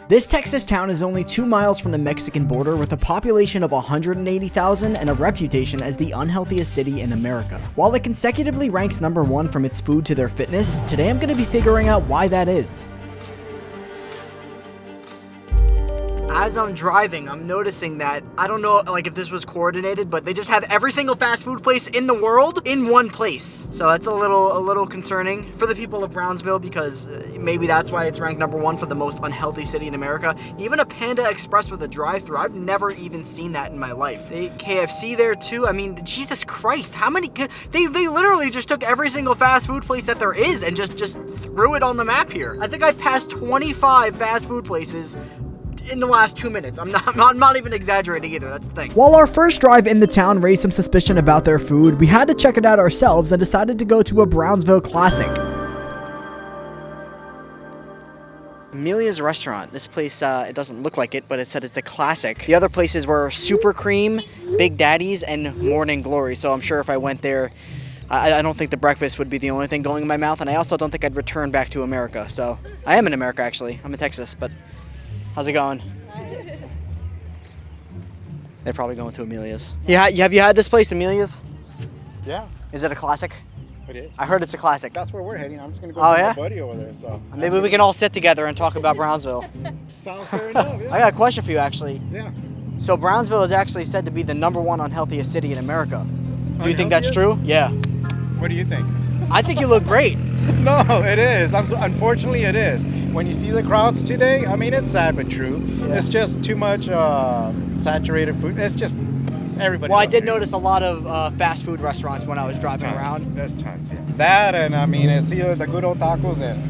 This Texas town is only 2 miles from the Mexican border with a population of 180,000 and a reputation as the unhealthiest city in America. While it consecutively ranks number 1 from its food to their fitness, today I'm going to be figuring out why that is. As I'm driving, I'm noticing that, I don't know like if this was coordinated, but they just have every single fast food place in the world in one place. So that's a little concerning for the people of Brownsville, because maybe that's why it's ranked number 1 for the most unhealthy city in America. Even a Panda Express with a drive-thru, I've never even seen that in my life. They KFC there too. I mean, Jesus Christ, how many? They literally just took every single fast food place that there is and just threw it on the map here. I think I've passed 25 fast food places in the last 2 minutes. I'm not even exaggerating either, that's the thing. While our first drive in the town raised some suspicion about their food, we had to check it out ourselves and decided to go to a Brownsville classic. Amelia's restaurant. This place, it doesn't look like it, but it said it's a classic. The other places were Super Cream, Big Daddy's, and Morning Glory, so I'm sure if I went there, I don't think the breakfast would be the only thing going in my mouth, and I also don't think I'd return back to America. So, I am in America actually. I'm in Texas, but how's it going? They're probably going to Amelia's. Yeah, have you had this place, Amelia's? Yeah. Is it a classic? It is. I heard it's a classic. That's where we're heading. I'm just going to go with my buddy over there. So maybe we can all sit together and talk about Brownsville. Sounds fair enough, yeah. I got a question for you, actually. Yeah. So Brownsville is actually said to be the number 1 unhealthiest city in America. Do you think that's true? Yeah. What do you think? I think you look great. No, it is. Unfortunately, it is. When you see the crowds today, I mean, it's sad but true. Yeah. It's just too much saturated food. It's just everybody. Well, I did notice a lot of fast food restaurants when I was driving around. There's tons, yeah. That, and I mean, it's either the good old tacos, and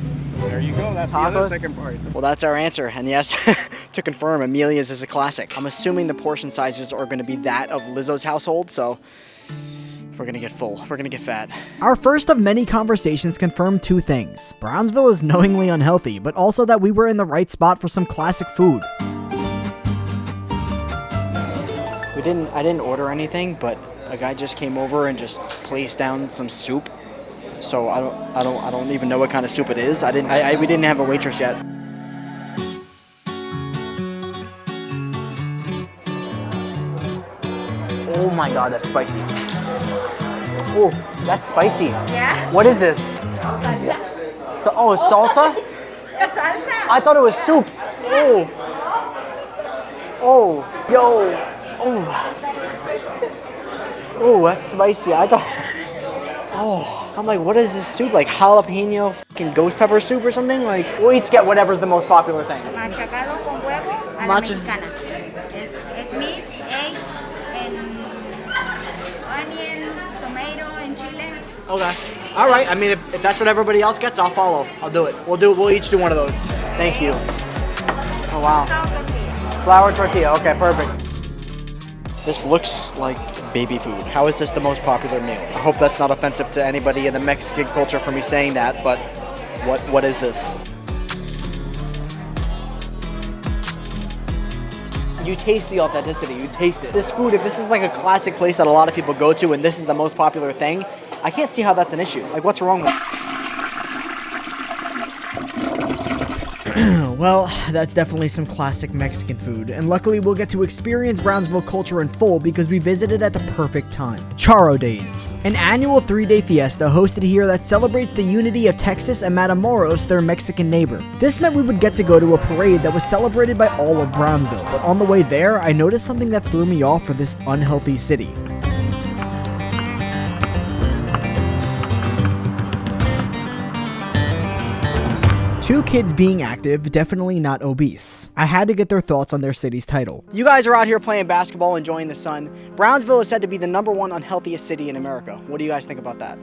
there you go. That's tacos? The other second part. Well, that's our answer. And yes, to confirm, Amelia's is a classic. I'm assuming the portion sizes are going to be that of Lizzo's household, so we're gonna get full. We're gonna get fat. Our first of many conversations confirmed 2 things. Brownsville is knowingly unhealthy, but also that we were in the right spot for some classic food. I didn't order anything, but a guy just came over and just placed down some soup. So I don't even know what kind of soup it is. We didn't have a waitress yet. Oh my God, that's spicy. Oh, that's spicy. Yeah? What is this? Salsa. So, oh, it's salsa? Salsa. I thought it was soup. Oh. Oh, yo. Oh. Oh, that's spicy. I thought. Oh, I'm like, what is this soup? Like jalapeno fucking ghost pepper soup or something? Like, we'll each get whatever's the most popular thing. Machacado con huevo a la mexicana. Es meat, egg, and onions, tomato, and chile. Okay. All right. I mean, if that's what everybody else gets, I'll follow. I'll do it. We'll each do one of those. Thank you. Oh wow. Flour tortilla. Okay, perfect. This looks like baby food. How is this the most popular meal? I hope that's not offensive to anybody in the Mexican culture for me saying that, but what is this? You taste the authenticity, you taste it. This food, if this is like a classic place that a lot of people go to and this is the most popular thing, I can't see how that's an issue. Like, what's wrong with it? Well, that's definitely some classic Mexican food, and luckily we'll get to experience Brownsville culture in full because we visited at the perfect time. Charro Days, an annual 3-day fiesta hosted here that celebrates the unity of Texas and Matamoros, their Mexican neighbor. This meant we would get to go to a parade that was celebrated by all of Brownsville, but on the way there, I noticed something that threw me off for this unhealthy city. Two kids being active, definitely not obese. I had to get their thoughts on their city's title. You guys are out here playing basketball, enjoying the sun. Brownsville is said to be the number 1 unhealthiest city in America. What do you guys think about that?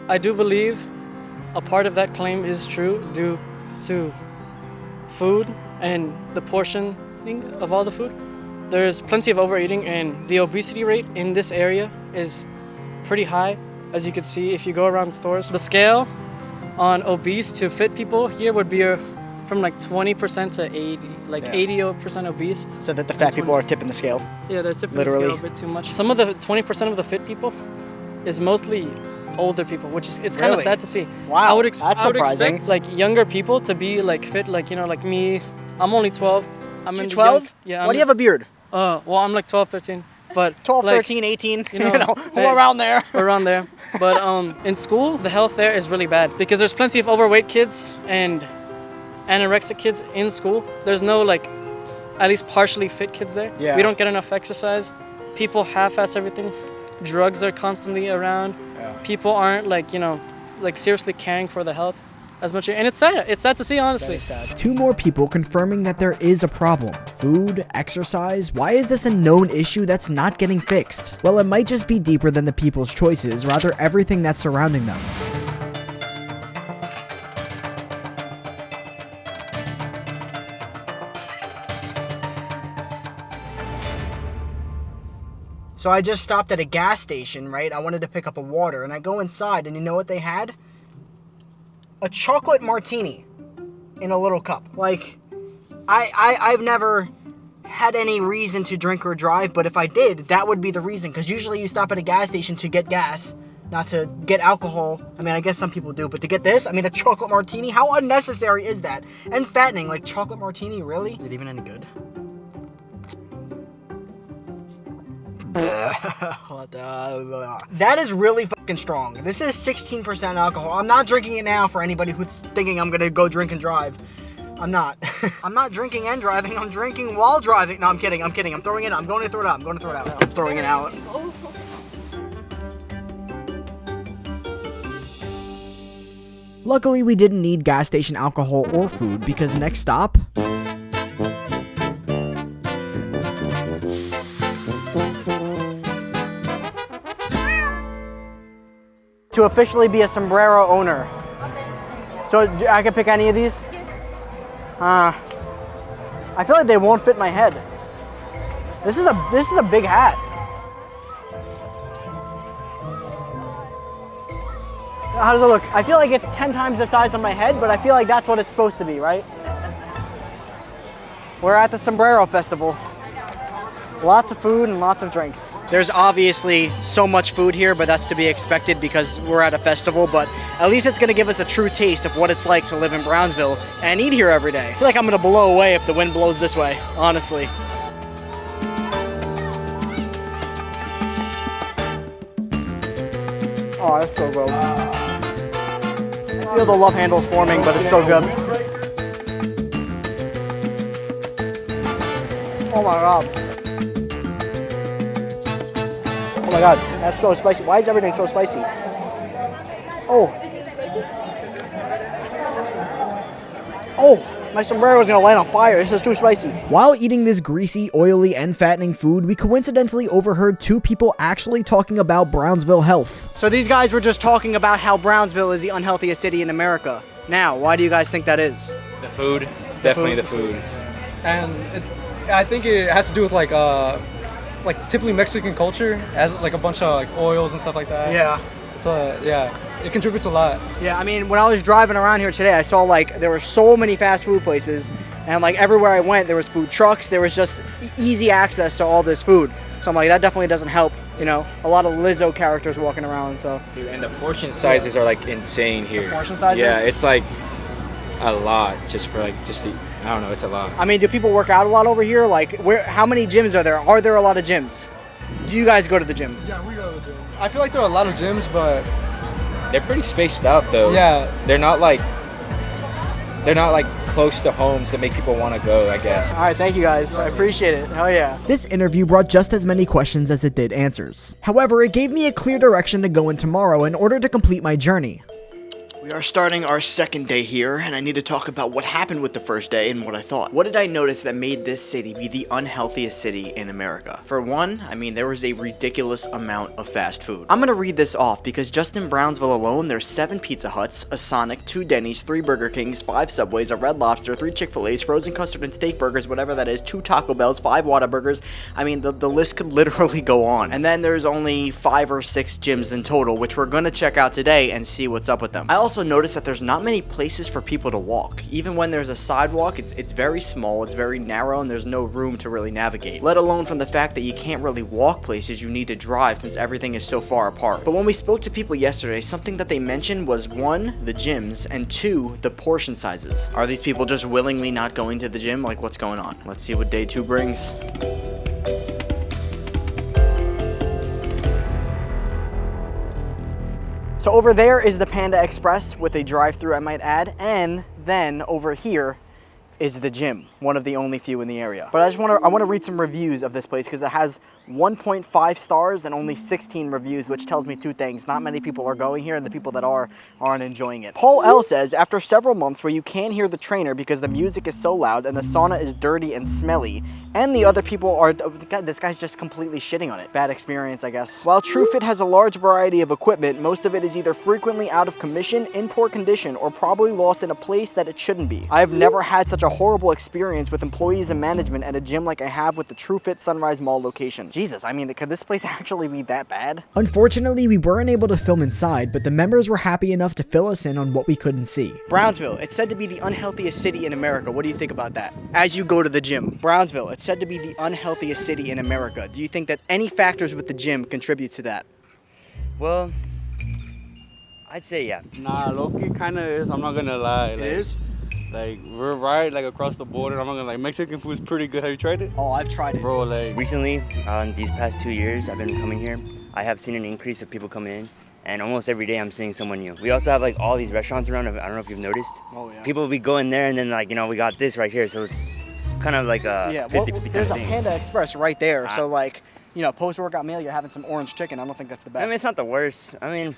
I do believe a part of that claim is true due to food and the portioning of all the food. There's plenty of overeating, and the obesity rate in this area is pretty high, as you can see if you go around stores. The scale on obese to fit people here would be from like 20% to 80, like 80% obese. So that the fat people are tipping the scale? Yeah, they're tipping literally the scale a bit too much. Some of the 20% of the fit people is mostly older people, which is it's kind of Really? sad to see. Wow, I would that's I would surprising. expect like younger people to be like fit, like like me. I'm only 12. I'm You're in the 12? young- yeah. Why do you have a beard? Well, I'm like 12, 13. But 12, like, 13, 18, you know, all around there. around there. But in school, the health there is really bad because there's plenty of overweight kids and anorexic kids in school. There's no like at least partially fit kids there. Yeah. We don't get enough exercise. People half-ass everything. Drugs are constantly around. Yeah. People aren't like like seriously caring for the health as much, and it's sad. It's sad to see, honestly. Two more people confirming that there is a problem. Food, exercise, why is this a known issue that's not getting fixed? Well, it might just be deeper than the people's choices, rather everything that's surrounding them. So I just stopped at a gas station, right? I wanted to pick up a water, and I go inside, and you know what they had? A chocolate martini in a little cup. Like, I've never had any reason to drink or drive, but if I did, that would be the reason. Because usually you stop at a gas station to get gas, not to get alcohol. I mean, I guess some people do, but to get this, I mean, a chocolate martini, how unnecessary is that? And fattening, like chocolate martini, really? Is it even any good? That is really fucking strong. This is 16% alcohol. I'm not drinking it now for anybody who's thinking I'm gonna go drink and drive. I'm not. I'm not drinking and driving. I'm drinking while driving. No, I'm kidding. I'm kidding. I'm throwing it out. I'm going to throw it out. I'm going to throw it out. I'm throwing it out. Luckily, we didn't need gas station alcohol or food because next stop... To officially be a sombrero owner. So I can pick any of these? I feel like they won't fit my head. This is a big hat. How does it look? I feel like it's 10 times the size of my head, but I feel like that's what it's supposed to be, right? We're at the Sombrero Festival. Lots of food and lots of drinks. There's obviously so much food here, but that's to be expected because we're at a festival, but at least it's gonna give us a true taste of what it's like to live in Brownsville and eat here every day. I feel like I'm gonna blow away if the wind blows this way, honestly. Oh, that's so good. I feel the love handles forming, but it's so good. Oh my god. Oh my god, that's so spicy. Why is everything so spicy? Oh. Oh, my sombrero is gonna light on fire. This is too spicy. While eating this greasy, oily, and fattening food, we coincidentally overheard two people actually talking about Brownsville health. So these guys were just talking about how Brownsville is the unhealthiest city in America. Now, why do you guys think that is? The food, definitely the food. And I think it has to do with like typically Mexican culture, as like a bunch of like oils and stuff like that. Yeah. So yeah, it contributes a lot. Yeah, I mean, when I was driving around here today, I saw like there were so many fast food places, and like everywhere I went, there was food trucks. There was just easy access to all this food. So I'm like, that definitely doesn't help. You know, a lot of Lizzo characters walking around. So. Dude, and the portion sizes are like insane here. The portion sizes? Yeah, it's like a lot just for I don't know, it's a lot. I mean, do people work out a lot over here? Like, how many gyms are there? Are there a lot of gyms? Do you guys go to the gym? Yeah, we go to the gym. I feel like there are a lot of gyms, but They're pretty spaced out though. yeah, They're not like close to homes that make people want to go, I guess. All right, thank you guys. I appreciate it. Hell yeah. This interview brought just as many questions as it did answers. However, it gave me a clear direction to go in tomorrow in order to complete my journey. We are starting our second day here, and I need to talk about what happened with the first day and what I thought. What did I notice that made this city be the unhealthiest city in America? For one, I mean, there was a ridiculous amount of fast food. I'm gonna read this off because just in Brownsville alone, there's 7 Pizza Huts, a Sonic, 2 Denny's, 3 Burger Kings, 5 Subways, a Red Lobster, 3 Chick-fil-A's, frozen custard and steak burgers, whatever that is, 2 Taco Bells, 5 Whataburgers. I mean, the list could literally go on. And then there's only 5 or 6 gyms in total, which we're gonna check out today and see what's up with them. I also also noticed that there's not many places for people to walk. Even when there's a sidewalk, it's very small, it's very narrow, and there's no room to really navigate. Let alone from the fact that you can't really walk places, you need to drive since everything is so far apart. But when we spoke to people yesterday, something that they mentioned was 1, the gyms, and 2, the portion sizes. Are these people just willingly not going to the gym? Like, what's going on? Let's see what day 2 brings. So over there is the Panda Express with a drive-thru, I might add, and then over here is the gym, one of the only few in the area. But I want to read some reviews of this place because it has 1.5 stars and only 16 reviews, which tells me 2 things. Not many people are going here, and the people that aren't enjoying it. Paul L says, after several months where you can't hear the trainer because the music is so loud and the sauna is dirty and smelly, and the other people are, God, this guy's just completely shitting on it. Bad experience, I guess. While TrueFit has a large variety of equipment, most of it is either frequently out of commission, in poor condition, or probably lost in a place that it shouldn't be. I have never had such a horrible experience with employees and management at a gym like I have with the TrueFit Sunrise Mall location. Jesus, I mean, could this place actually be that bad? Unfortunately, we weren't able to film inside, but the members were happy enough to fill us in on what we couldn't see. Brownsville, it's said to be the unhealthiest city in America. What do you think about that? As you go to the gym. Brownsville, it's said to be the unhealthiest city in America. Do you think that any factors with the gym contribute to that? Well, I'd say yeah. Nah, low-key kind of is. I'm not gonna lie. It is? Like, we're right, like, across the border. I'm not gonna, like, Mexican food is pretty good. Have you tried it? Oh, I've tried it. Bro, like... Recently, these past 2 years I've been coming here, I have seen an increase of people coming in, and almost every day I'm seeing someone new. We also have, like, all these restaurants around. I don't know if you've noticed. Oh, yeah. People will be going there, and then, like, you know, we got this right here, so it's kind of like a 50-50 there's a thing. Panda Express right there, so, like, you know, post-workout meal, you're having some orange chicken. I don't think that's the best. I mean, it's not the worst. I mean,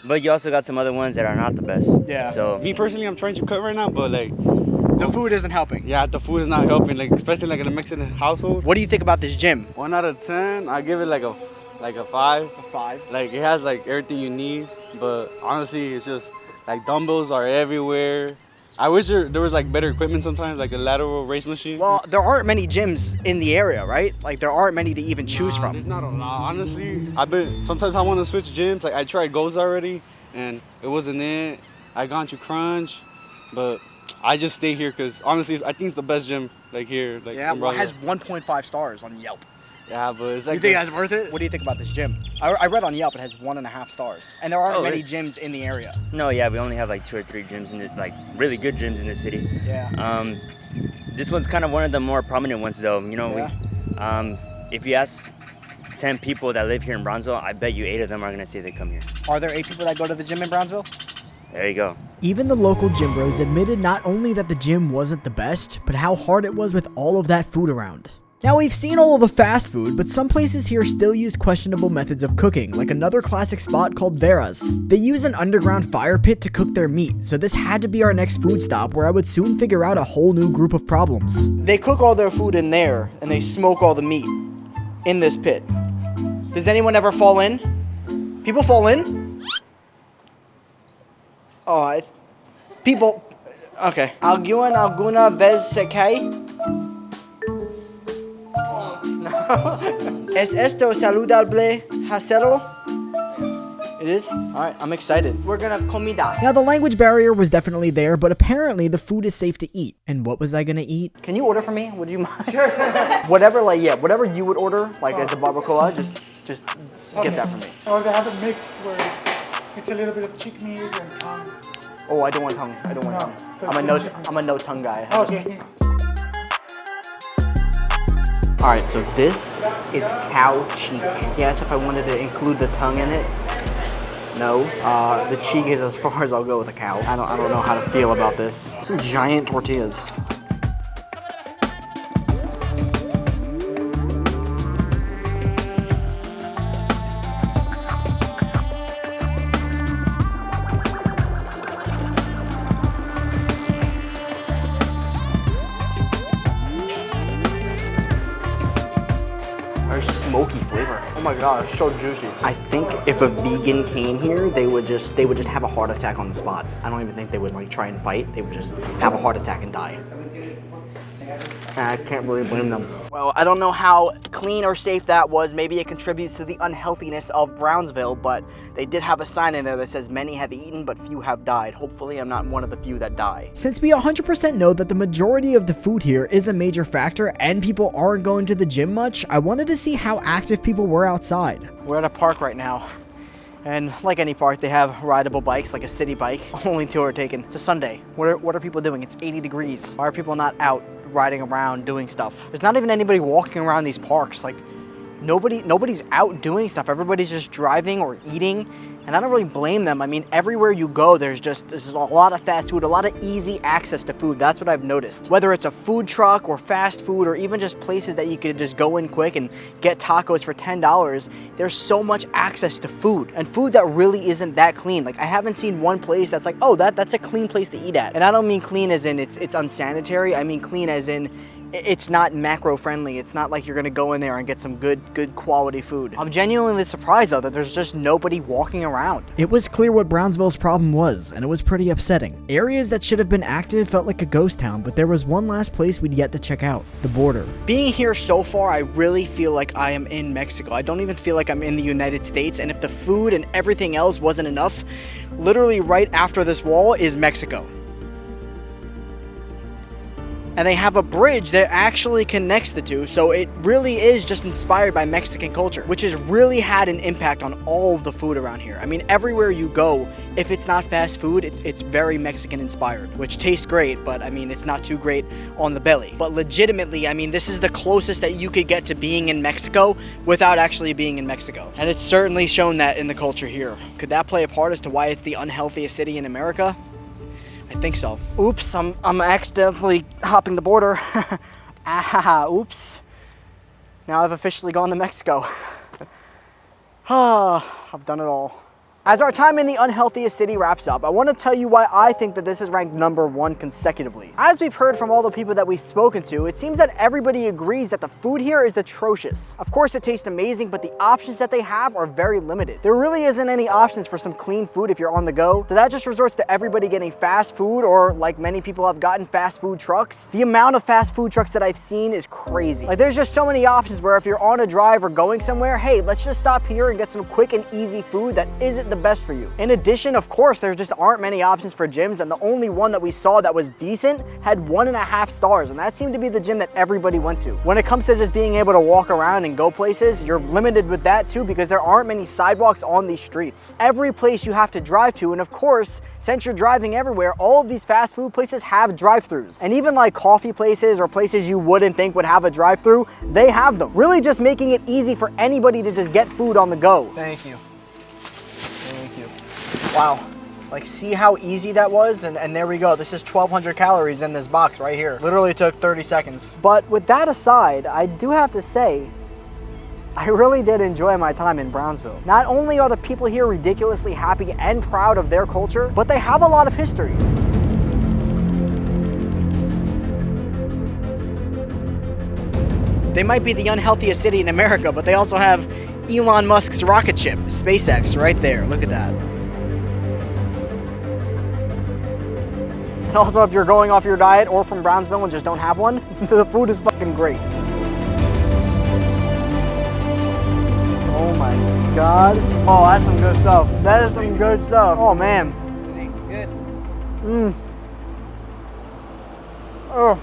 but you also got some other ones that are not the best. Yeah. So Me, personally, I'm trying to cut right now, but, like... The food isn't helping. Yeah, the food is not helping, like, especially, like, in a Mexican household. What do you think about this gym? 1 out of 10, I give it, like, a 5. A 5? Like, it has, like, everything you need, but honestly, it's just, like, dumbbells are everywhere. I wish there was, like, better equipment sometimes, like a lateral raise machine. Well, there aren't many gyms in the area, right? Like, there aren't many to even choose from. There's not a lot, honestly. Sometimes I want to switch gyms. Like, I tried Goals already, and it wasn't it. I gone to Crunch, but I just stay here because, honestly, I think it's the best gym, like, here. Like, Yeah, in well, it has Brownsville. 1.5 stars on Yelp. Yeah, but it's like... You think that's worth it? What do you think about this gym? I read on Yelp it has 1.5 stars. And there aren't many gyms in the area. no, yeah, we only have like 2 or 3 gyms in it, like really good gyms in the city. Yeah. This one's kind of one of the more prominent ones, though. You know, if you ask 10 people that live here in Brownsville, I bet you 8 of them are gonna say they come here. Are there 8 people that go to the gym in Brownsville? There you go. Even the local gym bros admitted not only that the gym wasn't the best, but how hard it was with all of that food around. Now, we've seen all of the fast food, but some places here still use questionable methods of cooking, like another classic spot called Vera's. They use an underground fire pit to cook their meat, so this had to be our next food stop where I would soon figure out a whole new group of problems. They cook all their food in there, and they smoke all the meat in this pit. Does anyone ever fall in? People fall in? Oh, people... Okay. Alguna vez se cae? ¿Es esto saludable hacerlo? It is? Alright, I'm excited. We're gonna comida. Now, the language barrier was definitely there, but apparently the food is safe to eat. And what was I gonna eat? Can you order for me? Would you mind? Sure. whatever you would order, like as a barbacoa, just get that for me. Or they have it mixed where it's a little bit of chick meat and tongue. Oh, I don't want tongue. I don't want tongue. I'm a no tongue guy. Okay. Alright, so this is cow cheek. He asked if I wanted to include the tongue in it. No. The cheek is as far as I'll go with a cow. I don't know how to feel about this. Some giant tortillas. Smoky flavor. Oh my god, it's so juicy. I think if a vegan came here, they would just have a heart attack on the spot. I don't even think they would like try and fight. They would just have a heart attack and die. I can't really blame them. Well, I don't know how clean or safe that was. Maybe it contributes to the unhealthiness of Brownsville, but they did have a sign in there that says many have eaten, but few have died. Hopefully, I'm not one of the few that die. Since we 100% know that the majority of the food here is a major factor and people aren't going to the gym much, I wanted to see how active people were outside. We're at a park right now. And like any park, they have rideable bikes, like a city bike. Only 2 are taken. It's a Sunday. What are people doing? It's 80 degrees. Why are people not out riding around doing stuff? There's not even anybody walking around these parks. Like, nobody's out doing stuff. Everybody's just driving or eating. And I don't really blame them. I mean, everywhere you go, there's a lot of fast food, a lot of easy access to food. That's what I've noticed. Whether it's a food truck or fast food or even just places that you could just go in quick and get tacos for $10, there's so much access to food. And food that really isn't that clean. Like, I haven't seen one place that's like, oh, that's a clean place to eat at. And I don't mean clean as in it's unsanitary. I mean clean as in it's not macro friendly. It's not like you're gonna go in there and get some good quality food. I'm genuinely surprised though that there's just nobody walking around. It was clear what Brownsville's problem was, and it was pretty upsetting. Areas that should have been active felt like a ghost town, but there was one last place we'd yet to check out: the border. Being here so far, I really feel like I am in Mexico. I don't even feel like I'm in the United States, and if the food and everything else wasn't enough, literally right after this wall is Mexico. And they have a bridge that actually connects the two, so it really is just inspired by Mexican culture, which has really had an impact on all of the food around here. I mean, everywhere you go, if it's not fast food, it's very Mexican inspired, which tastes great, but I mean, it's not too great on the belly. But legitimately, I mean, this is the closest that you could get to being in Mexico without actually being in Mexico. And it's certainly shown that in the culture here. Could that play a part as to why it's the unhealthiest city in America? I think so. Oops, I'm accidentally hopping the border. Oops. Now I've officially gone to Mexico. I've done it all. As our time in the unhealthiest city wraps up, I want to tell you why I think that this is ranked #1 consecutively. As we've heard from all the people that we've spoken to, it seems that everybody agrees that the food here is atrocious. Of course, it tastes amazing, but the options that they have are very limited. There really isn't any options for some clean food if you're on the go, so that just resorts to everybody getting fast food, or like many people have gotten, fast food trucks. The amount of fast food trucks that I've seen is crazy. Like, there's just so many options where if you're on a drive or going somewhere, hey, let's just stop here and get some quick and easy food that isn't the best for you. In addition, of course, there just aren't many options for gyms, and the only one that we saw that was decent had 1.5 stars, and that seemed to be the gym that everybody went to. When it comes to just being able to walk around and go places, you're limited with that too, because there aren't many sidewalks on these streets. Every place you have to drive to, and of course, since you're driving everywhere, all of these fast food places have drive-thrus. And even like coffee places or places you wouldn't think would have a drive-thru, they have them. Really just making it easy for anybody to just get food on the go. Thank you. Wow, like, see how easy that was? And there we go. This is 1,200 calories in this box right here. Literally took 30 seconds. But with that aside, I do have to say, I really did enjoy my time in Brownsville. Not only are the people here ridiculously happy and proud of their culture, but they have a lot of history. They might be the unhealthiest city in America, but they also have Elon Musk's rocket ship, SpaceX, right there. Look at that. And also, if you're going off your diet or from Brownsville and just don't have one, the food is fucking great. Oh my God. Oh, that's some good stuff. That is some good stuff. Oh man. Thanks, good. Oh,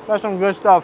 that's some good stuff.